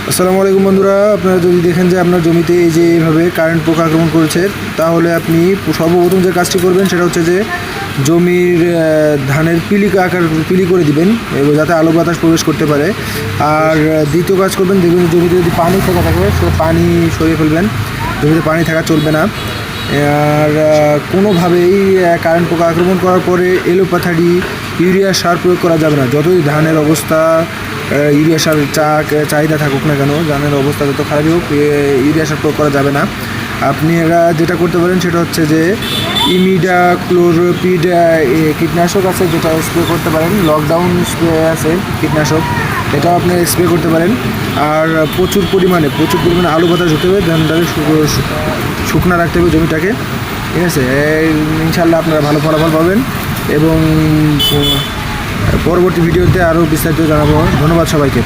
আসসালামু আলাইকুম বন্ধুরা, আপনারা যদি দেখেন যে আপনার জমিতে এই যে এইভাবে কারেন্ট পোকা আক্রমণ করেছে, তাহলে আপনি সর্বপ্রথম যে কাজটি করবেন সেটা হচ্ছে যে জমির ধানের পিলি করে দিবেন এবং যাতে আলো বাতাস প্রবেশ করতে পারে। আর দ্বিতীয় কাজ করবেন, দেখবেন জমিতে যদি পানি থেকে থাকে সে পানি সরিয়ে ফেলবেন, জমিতে পানি থাকা চলবে না। আর কোনোভাবেই কারেন্ট পোকা আক্রমণ করার পরে এলোপাথারি ইউরিয়া সার প্রয়োগ করা যাবে না। যতই ধানের অবস্থা ইউরিয়া সার চাহিদা থাকুক না কেন, ধানের অবস্থা যত খারাপই হোক, ইউরিয়া সার প্রয়োগ করা যাবে না। আপনারা যেটা করতে পারেন সেটা হচ্ছে যে ইমিডাক্লোপিড কীটনাশক আছে, যেটা স্প্রে করতে পারেন। লকডাউন স্প্রে আছে কীটনাশক, এটাও আপনি স্প্রে করতে পারেন। আর প্রচুর পরিমাণে আলু বাতাস হতে হবে, ধানটাকে শুকনা রাখতে হবে জমিটাকে, ঠিক আছে। ইনশাল্লাহ আপনারা ভালো ফলাফল পাবেন এবং পরবর্তী ভিডিওতে আরও বিস্তারিত জানাবো। ধন্যবাদ সবাইকে।